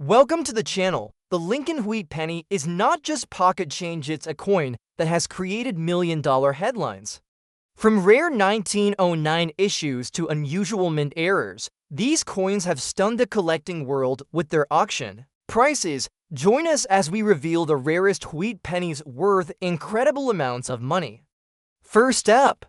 Welcome to the channel. The Lincoln Wheat Penny is not just pocket change, it's a coin that has created million-dollar headlines. From rare 1909 issues to unusual mint errors, these coins have stunned the collecting world with their auction prices. Join us as we reveal the rarest wheat pennies worth incredible amounts of money. First up,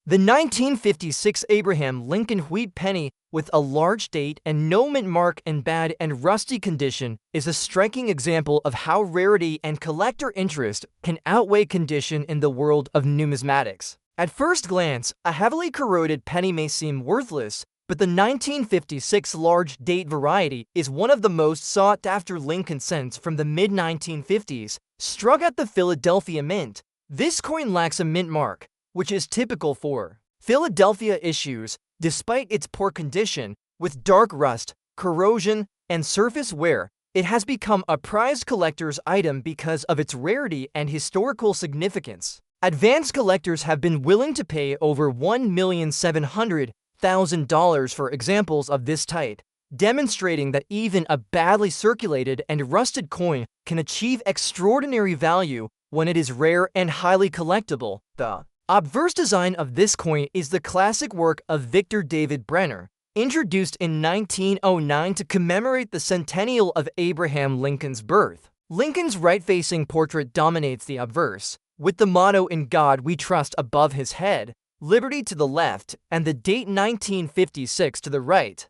the 1956 Abraham Lincoln Wheat Penny with a large date and no mint mark in bad and rusty condition is a striking example of how rarity and collector interest can outweigh condition in the world of numismatics. At first glance, a heavily corroded penny may seem worthless, but the 1956 large date variety is one of the most sought-after Lincoln cents from the mid-1950s, struck at the Philadelphia Mint. This coin lacks a mint mark, which is typical for Philadelphia issues, despite its poor condition. With dark rust, corrosion, and surface wear, it has become a prized collector's item because of its rarity and historical significance. Advanced collectors have been willing to pay over $1,700,000 for examples of this type, demonstrating that even a badly circulated and rusted coin can achieve extraordinary value when it is rare and highly collectible. The obverse design of this coin is the classic work of Victor David Brenner, introduced in 1909 to commemorate the centennial of Abraham Lincoln's birth. Lincoln's right-facing portrait dominates the obverse, with the motto "In God We Trust" above his head, liberty to the left, and the date 1956 to the right.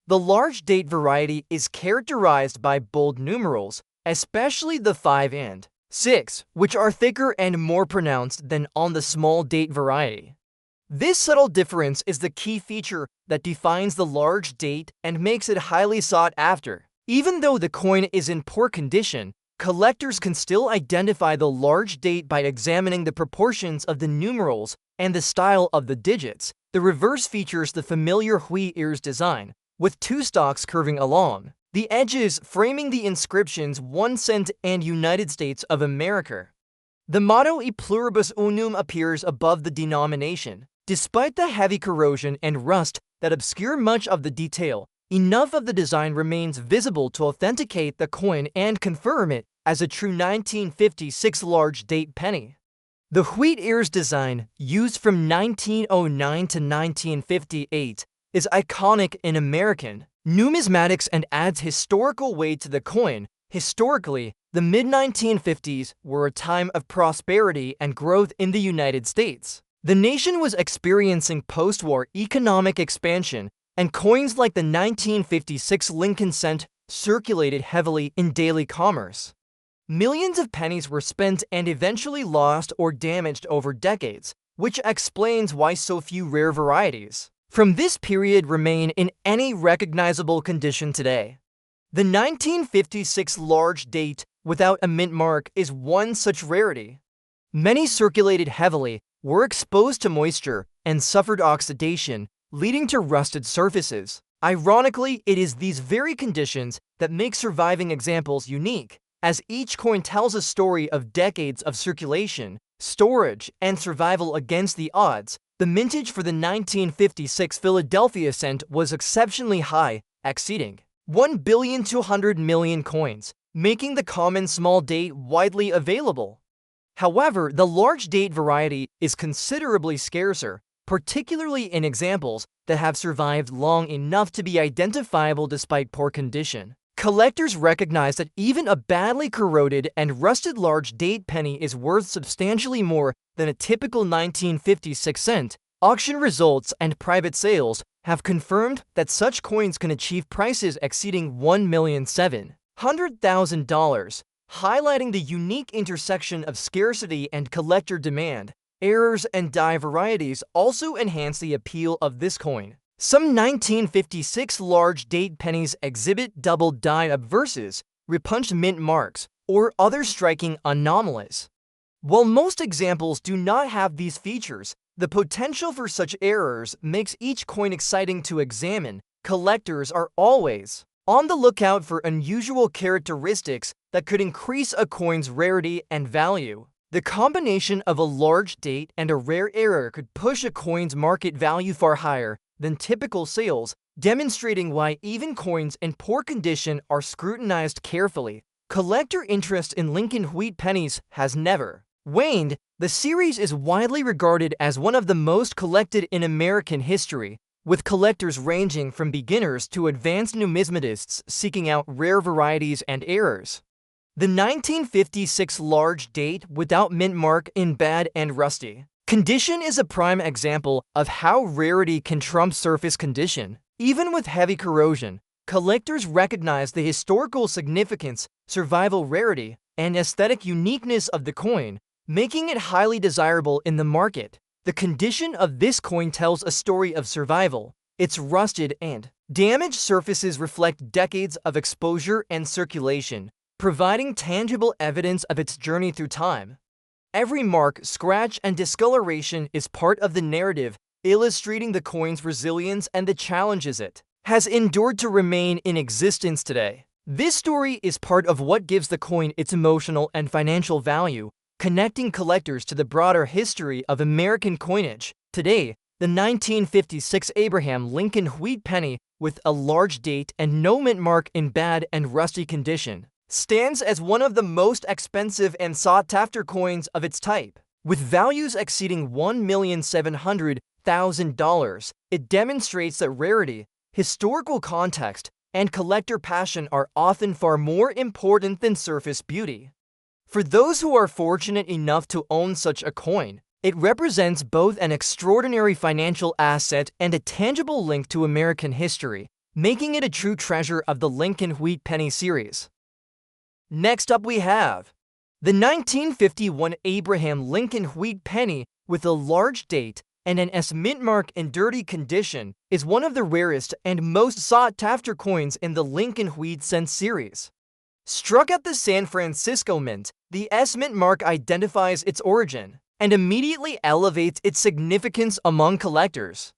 The large date variety is characterized by bold numerals, especially the 5 and 6, which are thicker and more pronounced than on the small date variety. This subtle difference is the key feature that defines the large date and makes it highly sought after. Even though the coin is in poor condition, collectors can still identify the large date by examining the proportions of the numerals and the style of the digits. The reverse features the familiar wheat ears design, with 2 stalks curving along the edges, framing the inscriptions 1 cent and United States of America. The motto "E pluribus unum" appears above the denomination. Despite the heavy corrosion and rust that obscure much of the detail, enough of the design remains visible to authenticate the coin and confirm it as a true 1956 large date penny. The wheat ears design, used from 1909 to 1958, is iconic in American numismatics and adds historical weight to the coin. Historically, the mid-1950s were a time of prosperity and growth in the United States. The nation was experiencing post-war economic expansion, and coins like the 1956 Lincoln cent circulated heavily in daily commerce. Millions of pennies were spent and eventually lost or damaged over decades, which explains why so few rare varieties from this period remain in any recognizable condition today. The 1956 large date without a mint mark is one such rarity. Many circulated heavily, were exposed to moisture, and suffered oxidation, leading to rusted surfaces. Ironically, it is these very conditions that make surviving examples unique, as each coin tells a story of decades of circulation, storage, and survival against the odds. The mintage for the 1956 Philadelphia cent was exceptionally high, exceeding 1,200,000,000 coins, making the common small date widely available. However, the large date variety is considerably scarcer, particularly in examples that have survived long enough to be identifiable despite poor condition. Collectors recognize that even a badly corroded and rusted large date penny is worth substantially more than a typical 1956 cent. Auction results and private sales have confirmed that such coins can achieve prices exceeding $1,700,000, highlighting the unique intersection of scarcity and collector demand. Errors and die varieties also enhance the appeal of this coin. Some 1956 large date pennies exhibit double die obverses, repunched mint marks, or other striking anomalies. While most examples do not have these features, the potential for such errors makes each coin exciting to examine. Collectors are always on the lookout for unusual characteristics that could increase a coin's rarity and value. The combination of a large date and a rare error could push a coin's market value far higher than typical sales, demonstrating why even coins in poor condition are scrutinized carefully. Collector interest in Lincoln wheat pennies has never waned. The series is widely regarded as one of the most collected in American history, with collectors ranging from beginners to advanced numismatists seeking out rare varieties and errors. The 1956 large date without mint mark in bad and rusty condition is a prime example of how rarity can trump surface condition. Even with heavy corrosion, collectors recognize the historical significance, survival rarity, and aesthetic uniqueness of the coin, making it highly desirable in the market. The condition of this coin tells a story of survival. Its rusted and damaged surfaces reflect decades of exposure and circulation, providing tangible evidence of its journey through time. Every mark, scratch, and discoloration is part of the narrative, illustrating the coin's resilience and the challenges it has endured to remain in existence today. This story is part of what gives the coin its emotional and financial value, connecting collectors to the broader history of American coinage. Today, the 1956 Abraham Lincoln wheat penny, with a large date and no mint mark in bad and rusty condition, stands as one of the most expensive and sought-after coins of its type. With values exceeding $1,700,000, it demonstrates that rarity, historical context, and collector passion are often far more important than surface beauty. For those who are fortunate enough to own such a coin, it represents both an extraordinary financial asset and a tangible link to American history, making it a true treasure of the Lincoln wheat penny series. Next up we have the 1951 Abraham Lincoln wheat penny with a large date and an S mint mark in dirty condition is one of the rarest and most sought-after coins in the Lincoln wheat cent series. Struck at the San Francisco Mint, the S mint mark identifies its origin and immediately elevates its significance among collectors.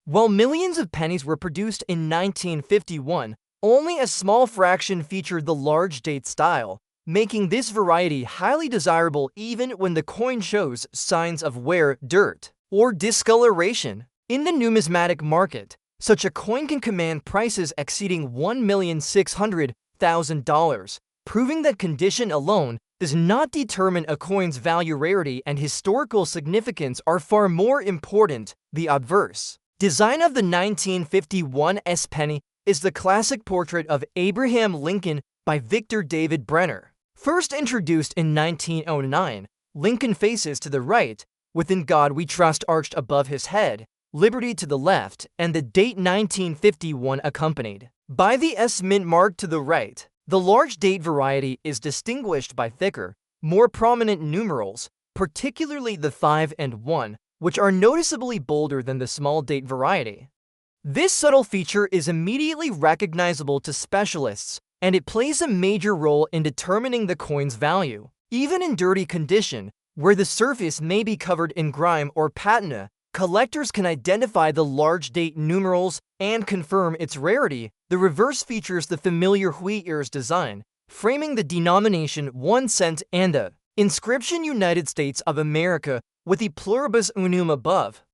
While millions of pennies were produced in 1951, only a small fraction featured the large date style, making this variety highly desirable even when the coin shows signs of wear, dirt, or discoloration. In the numismatic market, such a coin can command prices exceeding $1,600,000, proving that condition alone does not determine a coin's value. Rarity and historical significance are far more important. The obverse design of the 1951 S penny is the classic portrait of Abraham Lincoln by Victor David Brenner. First introduced in 1909, Lincoln faces to the right, with "In God We Trust" arched above his head, "Liberty" to the left, and the date 1951 accompanied by the S mint mark to the right. The large date variety is distinguished by thicker, more prominent numerals, particularly the 5 and 1, which are noticeably bolder than the small date variety. This subtle feature is immediately recognizable to specialists, and it plays a major role in determining the coin's value. Even in dirty condition, where the surface may be covered in grime or patina, collectors can identify the large date numerals and confirm its rarity. The reverse features the familiar wheat ears design, framing the denomination 1 cent and the inscription United States of America with the pluribus unum above.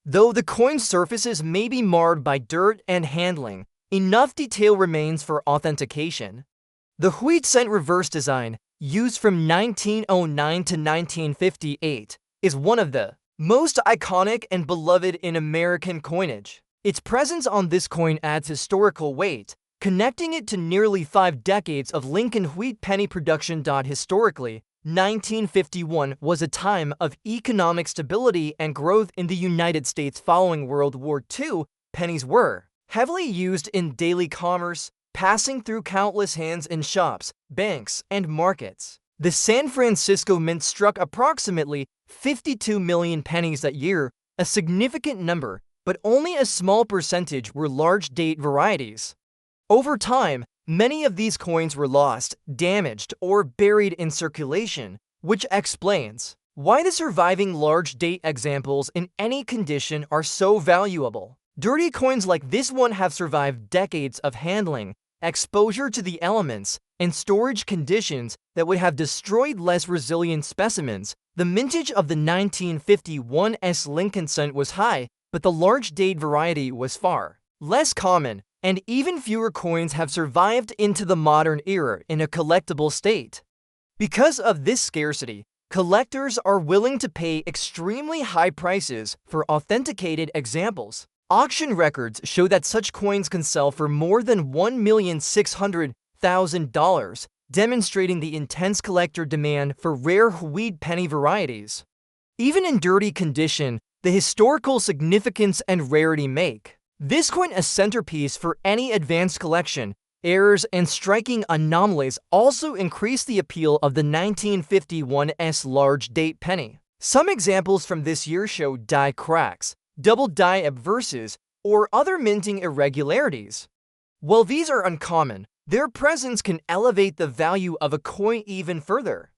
Though the coin's surfaces may be marred by dirt and handling, enough detail remains for authentication. The wheat cent reverse design, used from 1909 to 1958, is one of the most iconic and beloved in American coinage. Its presence on this coin adds historical weight, connecting it to nearly 5 decades of Lincoln wheat penny production. Historically, 1951 was a time of economic stability and growth in the United States. Following World War II, pennies were heavily used in daily commerce, passing through countless hands in shops, banks, and markets. The San Francisco Mint struck approximately 52 million pennies that year, a significant number, but only a small percentage were large date varieties. Over time, many of these coins were lost, damaged, or buried in circulation, which explains why the surviving large date examples in any condition are so valuable. Dirty coins like this one have survived decades of handling, exposure to the elements, and storage conditions that would have destroyed less resilient specimens. The mintage of the 1951 S Lincoln cent was high, but the large date variety was far less common, and even fewer coins have survived into the modern era in a collectible state. Because of this scarcity, collectors are willing to pay extremely high prices for authenticated examples. Auction records show that such coins can sell for more than $1,600,000, demonstrating the intense collector demand for rare Huide penny varieties. Even in dirty condition, the historical significance and rarity make this coin a centerpiece for any advanced collection. Errors and striking anomalies also increase the appeal of the 1951's large date penny. Some examples from this year show die cracks, double die obverses, or other minting irregularities. While these are uncommon, their presence can elevate the value of a coin even further.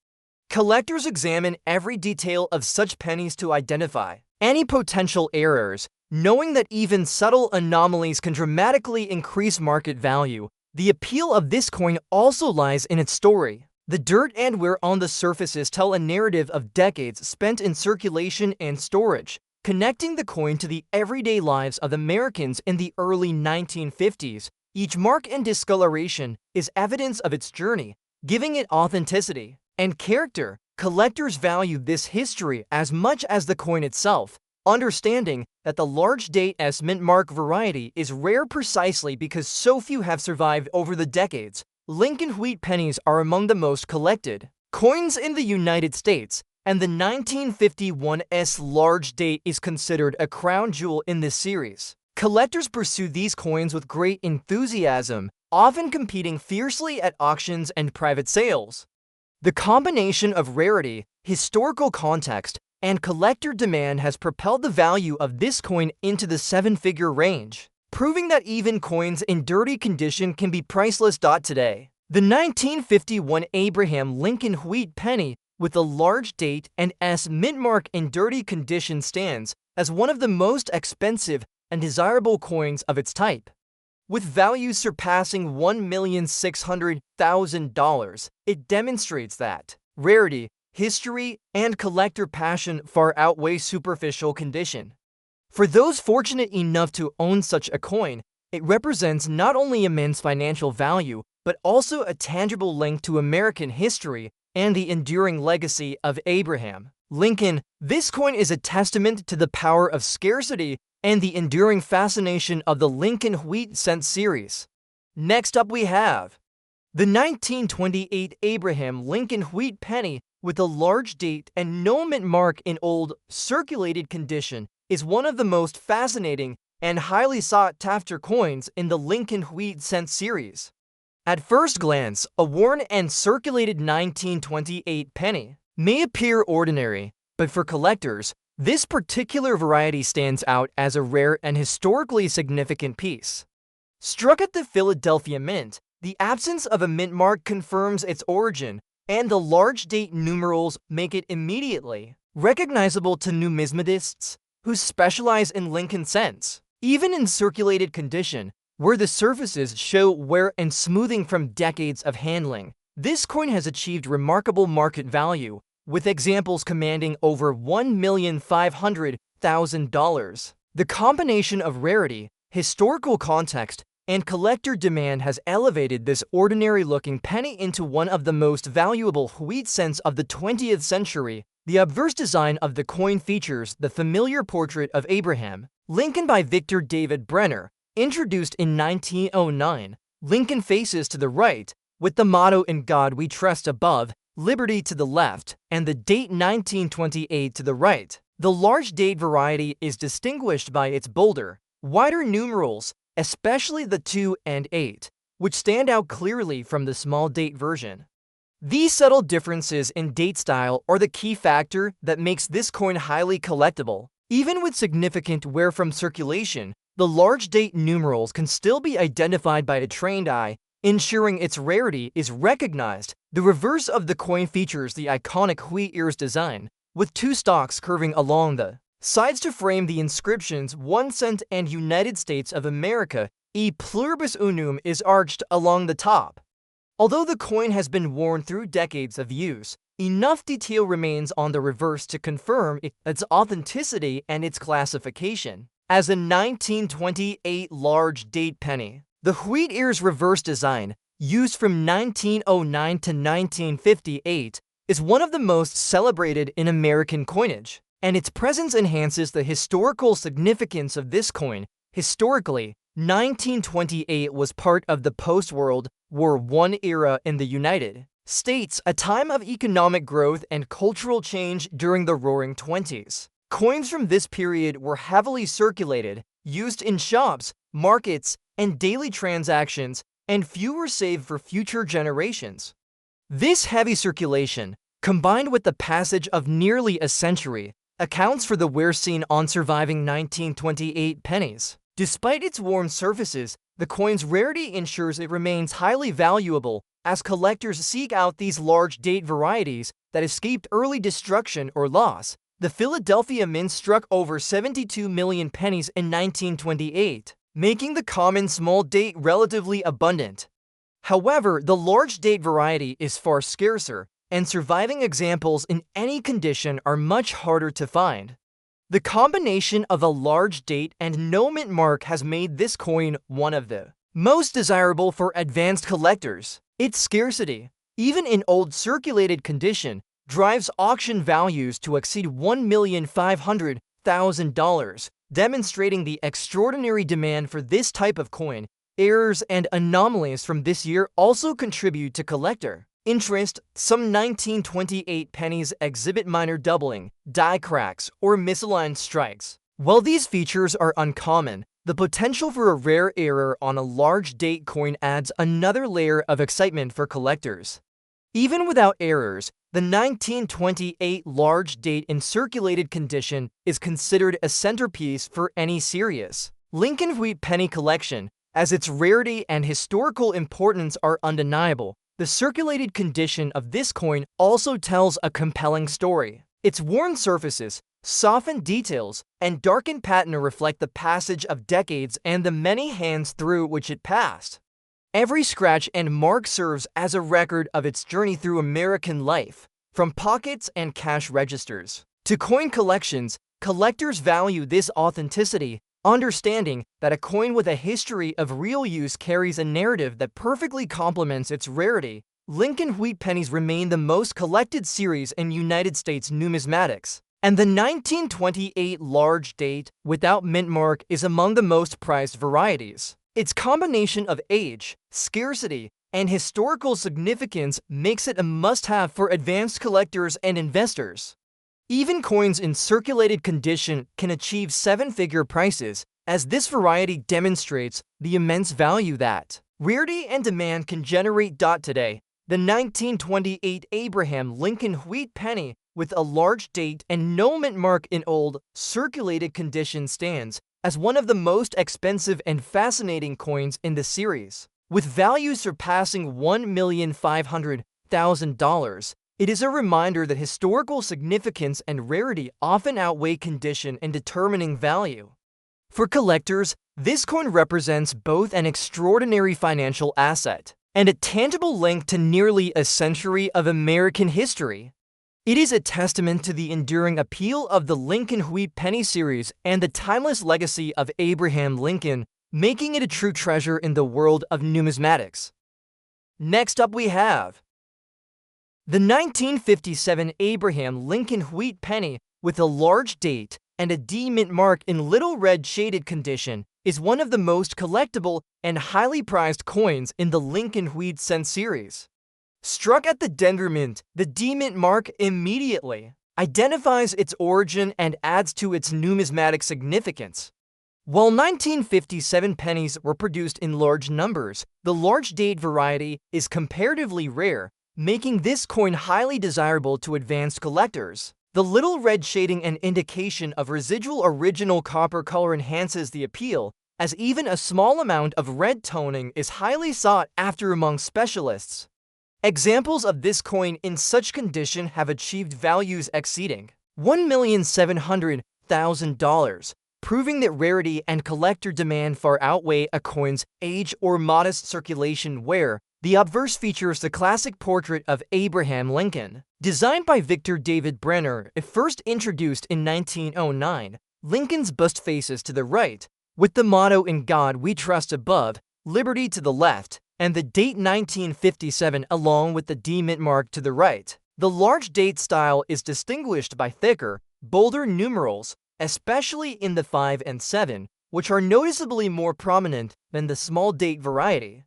Collectors examine every detail of such pennies to identify any potential errors, knowing that even subtle anomalies can dramatically increase market value. The appeal of this coin also lies in its story. The dirt and wear on the surfaces tell a narrative of decades spent in circulation and storage, connecting the coin to the everyday lives of Americans in the early 1950s. Each mark and discoloration is evidence of its journey, giving it authenticity and character. Collectors value this history as much as the coin itself, understanding that the large date S mint mark variety is rare precisely because so few have survived over the decades. Lincoln Huide pennies are among the most collected coins in the United States, and the 1951's large date is considered a crown jewel in this series. Collectors pursue these coins with great enthusiasm, often competing fiercely at auctions and private sales. The combination of rarity, historical context, and collector demand has propelled the value of this coin into the seven-figure range, proving that even coins in dirty condition can be priceless. Today, the 1951 Abraham Lincoln Huide penny with a large date and S mint mark in dirty condition stands as one of the most expensive and desirable coins of its type. With values surpassing $1,600,000, it demonstrates that rarity, history, and collector passion far outweigh superficial condition. For those fortunate enough to own such a coin, it represents not only immense financial value, but also a tangible link to American history and the enduring legacy of Abraham Lincoln. This coin is a testament to the power of scarcity and the enduring fascination of the Lincoln Huide cent series. Next up we have the 1928 Abraham Lincoln Huide penny with a large date and no mint mark in old, circulated condition is one of the most fascinating and highly sought-after coins in the Lincoln Huide cent series. At first glance, a worn and circulated 1928 penny may appear ordinary, but for collectors, this particular variety stands out as a rare and historically significant piece. Struck at the Philadelphia Mint, the absence of a mint mark confirms its origin, and the large date numerals make it immediately recognizable to numismatists who specialize in Lincoln cents. Even in circulated condition, where the surfaces show wear and smoothing from decades of handling, this coin has achieved remarkable market value, with examples commanding over $1,500,000. The combination of rarity, historical context, and collector demand has elevated this ordinary-looking penny into one of the most valuable Huide cents of the 20th century. The obverse design of the coin features the familiar portrait of Abraham Lincoln by Victor David Brenner, introduced in 1909. Lincoln faces to the right, with the motto "In God We Trust" above, liberty to the left, and the date 1928 to the right. The large date variety is distinguished by its bolder, wider numerals, especially the 2 and 8, which stand out clearly from the small date version. These subtle differences in date style are the key factor that makes this coin highly collectible. Even with significant wear from circulation, the large date numerals can still be identified by a trained eye, ensuring its rarity is recognized. The reverse of the coin features the iconic Huide ears design, with 2 stalks curving along the sides to frame the inscriptions 1 cent and United States of America. E pluribus unum is arched along the top. Although the coin has been worn through decades of use, enough detail remains on the reverse to confirm its authenticity and its classification. as a 1928 large date penny. The wheat ears reverse design, used from 1909 to 1958, is one of the most celebrated in American coinage, and its presence enhances the historical significance of this coin. Historically, 1928 was part of the post-World War I era in the United States, a time of economic growth and cultural change during the Roaring Twenties. Coins from this period were heavily circulated, used in shops, markets, and daily transactions, and few were saved for future generations. This heavy circulation, combined with the passage of nearly a century, accounts for the wear seen on surviving 1928 pennies. Despite its worn surfaces, the coin's rarity ensures it remains highly valuable as collectors seek out these large date varieties that escaped early destruction or loss. The Philadelphia Mint struck over 72 million pennies in 1928, making the common small date relatively abundant. However, the large date variety is far scarcer, and surviving examples in any condition are much harder to find. The combination of a large date and no mint mark has made this coin one of the most desirable for advanced collectors. Its scarcity, even in old circulated condition, drives auction values to exceed $1,500,000, demonstrating the extraordinary demand for this type of coin. Errors and anomalies from this year also contribute to collector interest. Some 1928 pennies exhibit minor doubling, die cracks, or misaligned strikes. While these features are uncommon, the potential for a rare error on a large date coin adds another layer of excitement for collectors. Even without errors, the 1928 large date in circulated condition is considered a centerpiece for any serious Lincoln wheat penny collection, as its rarity and historical importance are undeniable. The circulated condition of this coin also tells a compelling story. Its worn surfaces, softened details, and darkened patina reflect the passage of decades and the many hands through which it passed. Every scratch and mark serves as a record of its journey through American life, from pockets and cash registers to coin collections. Collectors value this authenticity, understanding that a coin with a history of real use carries a narrative that perfectly complements its rarity. Lincoln wheat pennies remain the most collected series in United States numismatics, and the 1928 large date without mint mark is among the most prized varieties. Its combination of age, scarcity, and historical significance makes it a must-have for advanced collectors and investors. Even coins in circulated condition can achieve seven-figure prices, as this variety demonstrates the immense value that rarity and demand can generate. Today, the 1928 Abraham Lincoln wheat penny with a large date and no mint mark in old, circulated condition stands as one of the most expensive and fascinating coins in the series. With value surpassing $1,500,000, it is a reminder that historical significance and rarity often outweigh condition in determining value. For collectors, this coin represents both an extraordinary financial asset and a tangible link to nearly a century of American history. It is a testament to the enduring appeal of the Lincoln wheat penny series and the timeless legacy of Abraham Lincoln, making it a true treasure in the world of numismatics. Next up we have the 1957 Abraham Lincoln wheat penny with a large date and a D mint mark in little red shaded condition is one of the most collectible and highly prized coins in the Lincoln wheat cent series. Struck at the Denver Mint, the D mint mark immediately identifies its origin and adds to its numismatic significance. While 1957 pennies were produced in large numbers, the large date variety is comparatively rare, making this coin highly desirable to advanced collectors. The little red shading and indication of residual original copper color enhances the appeal, as even a small amount of red toning is highly sought after among specialists. Examples of this coin in such condition have achieved values exceeding $1,700,000, proving that rarity and collector demand far outweigh a coin's age or modest circulation wear. The obverse features the classic portrait of Abraham Lincoln. Designed by Victor David Brenner, it first introduced in 1909, Lincoln's bust faces to the right, with the motto "In God We Trust" above, liberty to the left, and the date 1957 along with the D mint mark to the right. The large date style is distinguished by thicker, bolder numerals, especially in the 5 and 7, which are noticeably more prominent than the small date variety.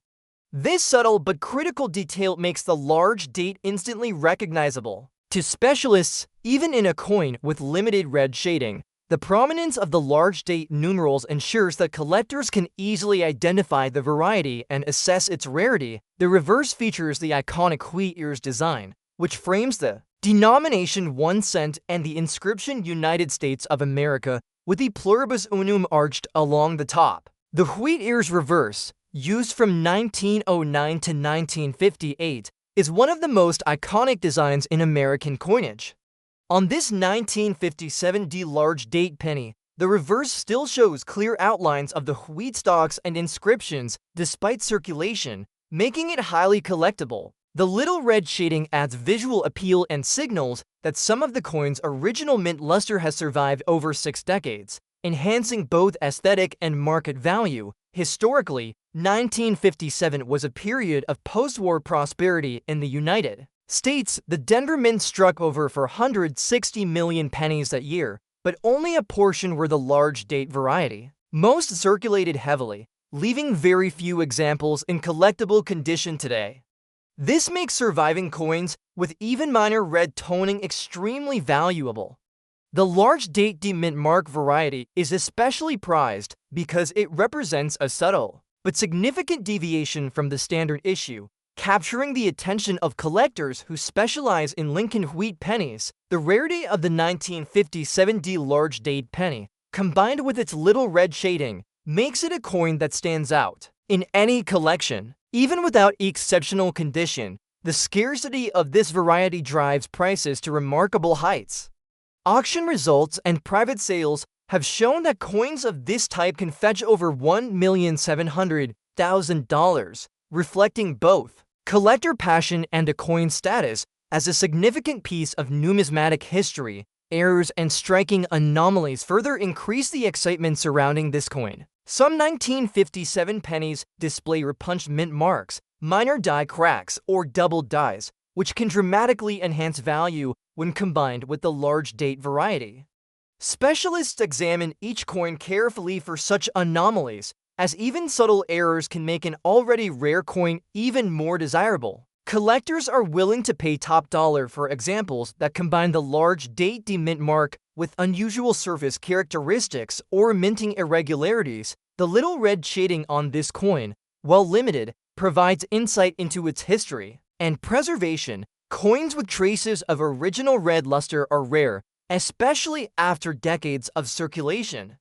This subtle but critical detail makes the large date instantly recognizable. To specialists, even in a coin with limited red shading, the prominence of the large date numerals ensures that collectors can easily identify the variety and assess its rarity. The reverse features the iconic wheat ears design, which frames the denomination 1 cent and the inscription United States of America with the pluribus unum arched along the top. The wheat ears reverse, used from 1909 to 1958, is one of the most iconic designs in American coinage. On this 1957 D large date penny, the reverse still shows clear outlines of the wheat stalks and inscriptions despite circulation, making it highly collectible. The little red shading adds visual appeal and signals that some of the coin's original mint luster has survived over 6 decades, enhancing both aesthetic and market value. Historically, 1957 was a period of post-war prosperity in the United States. The Denver Mint struck over 460 million pennies that year, but only a portion were the large date variety. Most circulated heavily, leaving very few examples in collectible condition today. This makes surviving coins with even minor red toning extremely valuable. The large date D mint mark variety is especially prized because it represents a subtle but significant deviation from the standard issue, capturing the attention of collectors who specialize in Lincoln wheat pennies. The rarity of the 1957 D large date penny, combined with its little red shading, makes it a coin that stands out in any collection. Even without exceptional condition, the scarcity of this variety drives prices to remarkable heights. Auction results and private sales have shown that coins of this type can fetch over $1,700,000, reflecting both collector passion and a coin's status as a significant piece of numismatic history. Errors and striking anomalies further increase the excitement surrounding this coin. Some 1957 pennies display repunched mint marks, minor die cracks, or double dies, which can dramatically enhance value when combined with the large date variety. Specialists examine each coin carefully for such anomalies, as even subtle errors can make an already rare coin even more desirable. Collectors are willing to pay top dollar for examples that combine the large date D mint mark with unusual surface characteristics or minting irregularities. The little red shading on this coin, while limited, provides insight into its history and preservation. Coins with traces of original red luster are rare, especially after decades of circulation.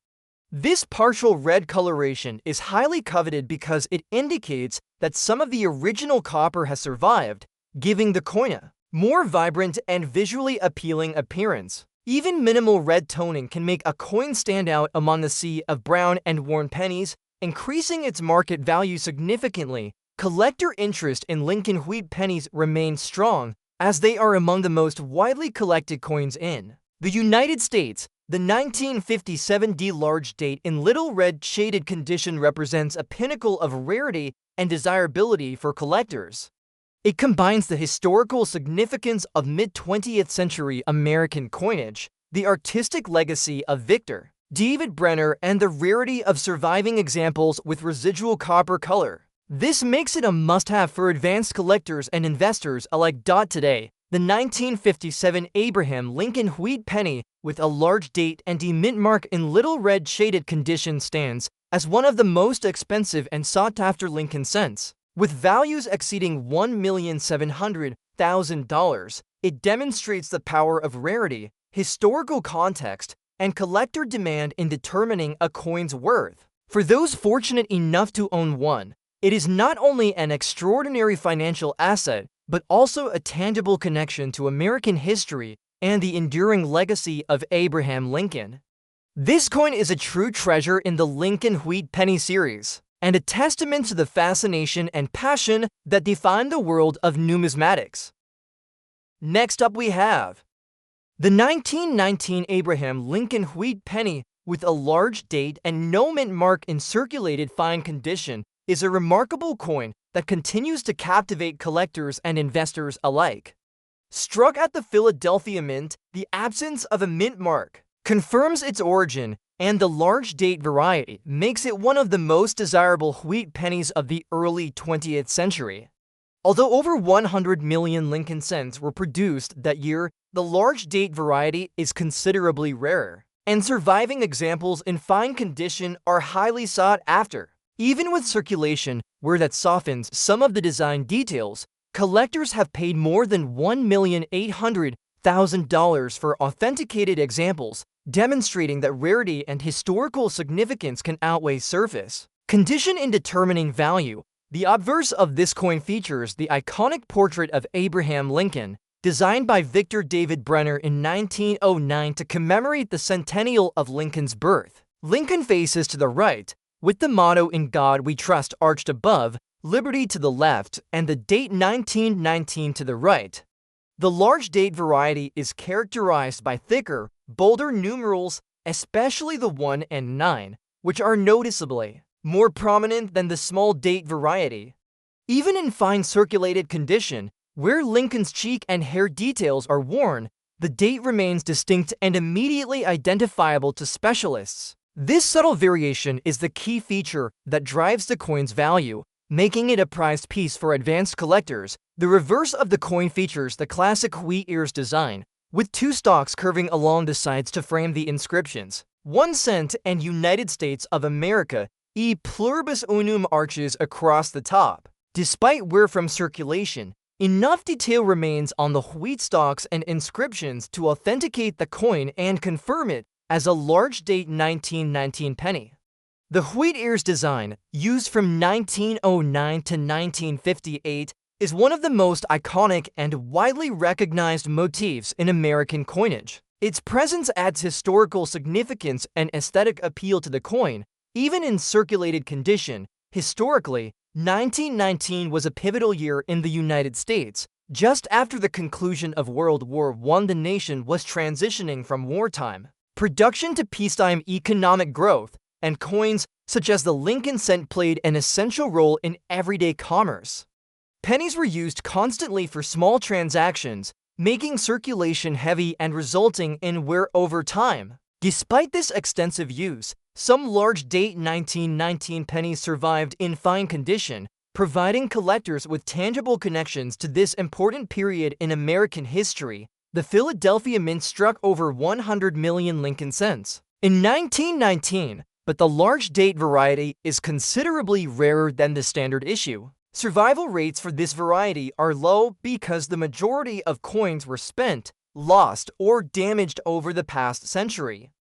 This partial red coloration is highly coveted because it indicates that some of the original copper has survived, giving the coin a more vibrant and visually appealing appearance. Even minimal red toning can make a coin stand out among the sea of brown and worn pennies, increasing its market value significantly. Collector interest in Lincoln wheat pennies remains strong, as they are among the most widely collected coins in the United States. The 1957 D large date in little red shaded condition represents a pinnacle of rarity and desirability for collectors. It combines the historical significance of mid-20th century American coinage, the artistic legacy of Victor David Brenner, and the rarity of surviving examples with residual copper color. This makes it a must-have for advanced collectors and investors alike. Today, the 1957 Abraham Lincoln wheat penny with a large date and D mint mark in little red shaded condition stands as one of the most expensive and sought-after Lincoln cents. With values exceeding $1,700,000, it demonstrates the power of rarity, historical context, and collector demand in determining a coin's worth. For those fortunate enough to own one, it is not only an extraordinary financial asset, but also a tangible connection to American history and the enduring legacy of Abraham Lincoln. This coin is a true treasure in the Lincoln wheat penny series, and a testament to the fascination and passion that define the world of numismatics. Next up we have the 1919 Abraham Lincoln wheat penny with a large date and no mint mark in circulated fine condition, is a remarkable coin that continues to captivate collectors and investors alike. Struck at the Philadelphia Mint, the absence of a mint mark confirms its origin, and the large date variety makes it one of the most desirable wheat pennies of the early 20th century. Although over 100 million Lincoln cents were produced that year, the large date variety is considerably rarer, and surviving examples in fine condition are highly sought after. Even with circulation where that softens some of the design details, collectors have paid more than $1,800,000 for authenticated examples, demonstrating that rarity and historical significance can outweigh surface condition in determining value. The obverse of this coin features the iconic portrait of Abraham Lincoln, designed by Victor David Brenner in 1909 to commemorate the centennial of Lincoln's birth. Lincoln faces to the right, with the motto "In God We Trust" arched above, liberty to the left, and the date 1919 to the right. The large date variety is characterized by thicker, bolder numerals, especially the 1 and 9, which are noticeably more prominent than the small date variety. Even in fine circulated condition, where Lincoln's cheek and hair details are worn, the date remains distinct and immediately identifiable to specialists. This subtle variation is the key feature that drives the coin's value, making it a prized piece for advanced collectors. The reverse of the coin features the classic wheat ears design, with two stalks curving along the sides to frame the inscriptions. 1 cent and United States of America, e pluribus unum arches across the top. Despite wear from circulation, enough detail remains on the wheat stalks and inscriptions to authenticate the coin and confirm it as a large date 1919 penny. The wheat ears design, used from 1909 to 1958, is one of the most iconic and widely recognized motifs in American coinage. Its presence adds historical significance and aesthetic appeal to the coin, even in circulated condition. Historically, 1919 was a pivotal year in the United States. Just after the conclusion of World War I, the nation was transitioning from wartime production to peacetime economic growth, and coins such as the Lincoln cent played an essential role in everyday commerce. Pennies were used constantly for small transactions, making circulation heavy and resulting in wear over time. Despite this extensive use, some large date 1919 pennies survived in fine condition, providing collectors with tangible connections to this important period in American history. The Philadelphia Mint struck over 100 million Lincoln cents in 1919, but the large date variety is considerably rarer than the standard issue. Survival rates for this variety are low because the majority of coins were spent, lost, or damaged over the past century.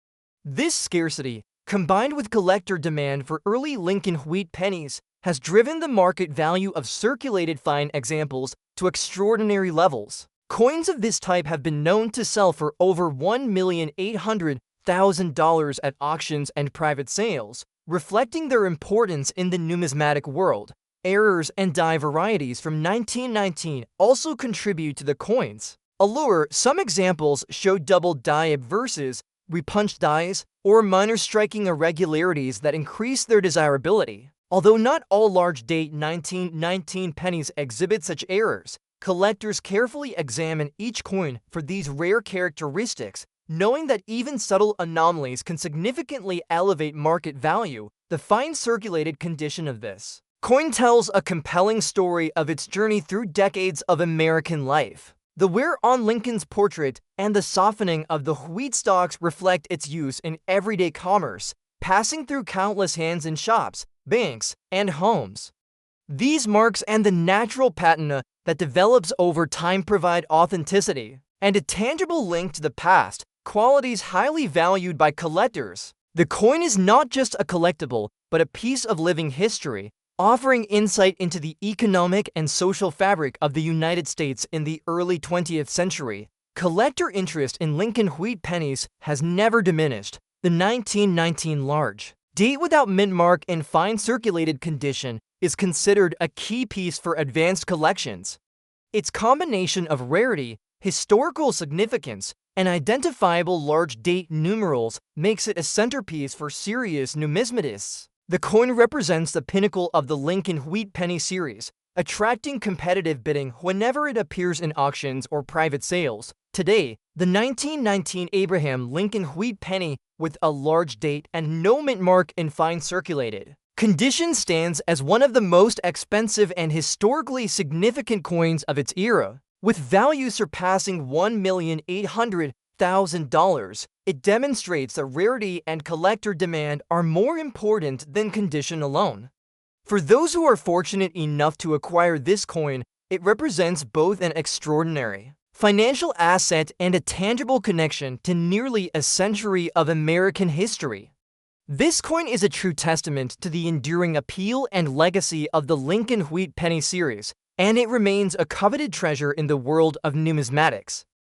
This scarcity, combined with collector demand for early Lincoln wheat pennies, has driven the market value of circulated fine examples to extraordinary levels. Coins of this type have been known to sell for over $1,800,000 at auctions and private sales, reflecting their importance in the numismatic world. Errors and die varieties from 1919 also contribute to the coin's allure. Some examples show double die obverses, repunched dies, or minor striking irregularities that increase their desirability. Although not all large date 1919 pennies exhibit such errors, collectors carefully examine each coin for these rare characteristics, knowing that even subtle anomalies can significantly elevate market value. The fine circulated condition of this coin tells a compelling story of its journey through decades of American life. The wear on Lincoln's portrait and the softening of the wheat stalks reflect its use in everyday commerce, passing through countless hands in shops, banks, and homes. These marks and the natural patina that develops over time provide authenticity and a tangible link to the past, qualities highly valued by collectors. The coin is not just a collectible, but a piece of living history, offering insight into the economic and social fabric of the United States in the early 20th century. Collector interest in Lincoln wheat pennies has never diminished. The 1919 large date without mint mark in fine circulated condition is considered a key piece for advanced collections. Its combination of rarity, Historical significance and identifiable large date numerals makes it a centerpiece for serious numismatists. The coin represents the pinnacle of the Lincoln Wheat Penny series, attracting competitive bidding whenever it appears in auctions or private sales. Today, the 1919 Abraham Lincoln Wheat Penny with a large date and no mint mark in fine circulated condition stands as one of the most expensive and historically significant coins of its era. With value surpassing $1,800,000, it demonstrates that rarity and collector demand are more important than condition alone. For those who are fortunate enough to acquire this coin, it represents both an extraordinary financial asset and a tangible connection to nearly a century of American history. This coin is a true testament to the enduring appeal and legacy of the Lincoln Wheat Penny series, and it remains a coveted treasure in the world of numismatics.